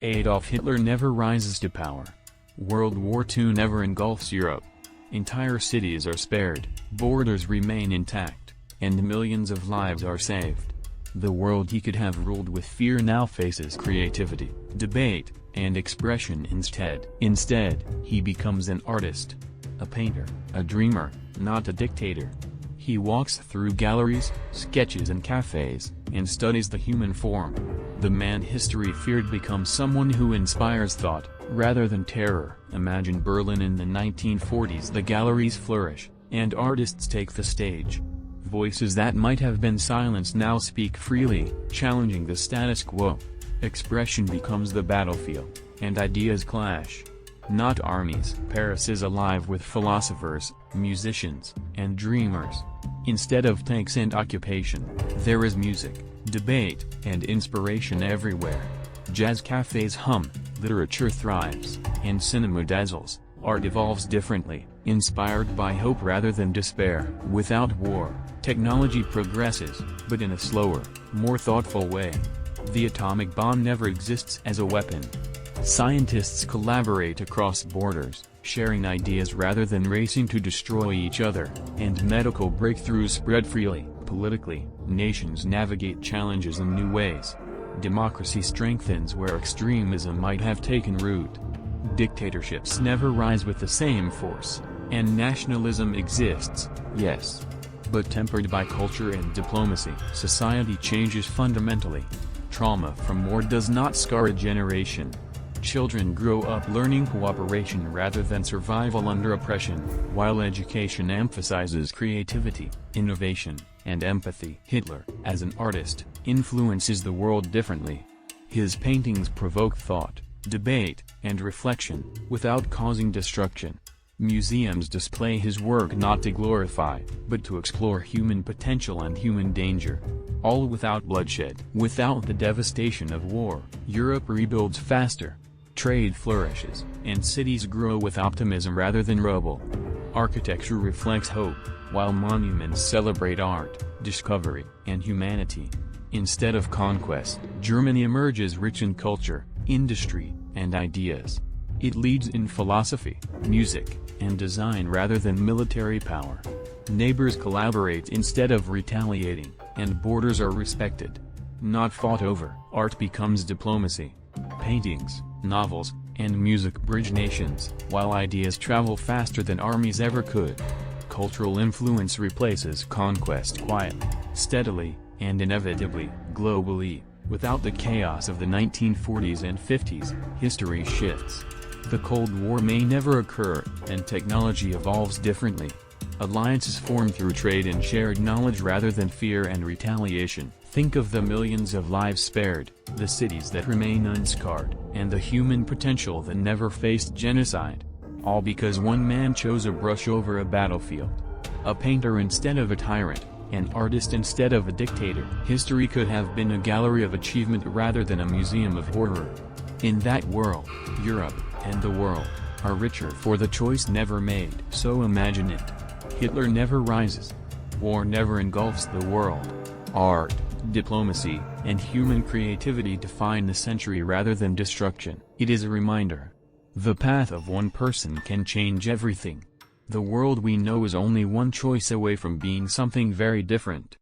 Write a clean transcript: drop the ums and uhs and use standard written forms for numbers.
Adolf Hitler never rises to power. World War II never engulfs Europe. Entire cities are spared, borders remain intact, and millions of lives are saved. The world he could have ruled with fear now faces creativity, debate, and expression instead. Instead, he becomes an artist. A painter, a dreamer, not a dictator. He walks through galleries, sketches and cafes, and studies the human form. The man history feared becomes someone who inspires thought, rather than terror. Imagine Berlin in the 1940s. The galleries flourish, and artists take the stage. Voices that might have been silenced now speak freely, challenging the status quo. Expression becomes the battlefield, and ideas clash. Not armies. Paris is alive with philosophers, musicians, and dreamers. Instead of tanks and occupation, there is music, debate, and inspiration everywhere. Jazz cafes hum, literature thrives, and cinema dazzles. Art evolves differently, inspired by hope rather than despair. Without war, technology progresses, but in a slower, more thoughtful way. The atomic bomb never exists as a weapon. Scientists collaborate across borders, sharing ideas rather than racing to destroy each other, and medical breakthroughs spread freely. Politically, nations navigate challenges in new ways. Democracy strengthens where extremism might have taken root. Dictatorships never rise with the same force, and nationalism exists, yes, but tempered by culture and diplomacy. Society changes fundamentally. Trauma from war does not scar a generation. Children grow up learning cooperation rather than survival under oppression, while education emphasizes creativity, innovation, and empathy. Hitler, as an artist, influences the world differently. His paintings provoke thought, debate, and reflection, without causing destruction. Museums display his work not to glorify, but to explore human potential and human danger. All without bloodshed. Without the devastation of war, Europe rebuilds faster. Trade flourishes, and cities grow with optimism rather than rubble. Architecture reflects hope, while monuments celebrate art, discovery, and humanity. Instead of conquest, Germany emerges rich in culture, industry, and ideas. It leads in philosophy, music, and design rather than military power. Neighbors collaborate instead of retaliating, and borders are respected, not fought over. Art becomes diplomacy. Paintings, novels, and music bridge nations, while ideas travel faster than armies ever could. Cultural influence replaces conquest quietly, steadily, and inevitably. Globally, without the chaos of the 1940s and 50s, history shifts. The Cold War may never occur, and technology evolves differently. Alliances form through trade and shared knowledge rather than fear and retaliation. Think of the millions of lives spared, the cities that remain unscarred, and the human potential that never faced genocide. All because one man chose a brush over a battlefield. A painter instead of a tyrant, an artist instead of a dictator. History could have been a gallery of achievement rather than a museum of horror. In that world, Europe, and the world, are richer for the choice never made. So imagine it. Hitler never rises. War never engulfs the world. Art, diplomacy, and human creativity define the century rather than destruction. It is a reminder. The path of one person can change everything. The world we know is only one choice away from being something very different.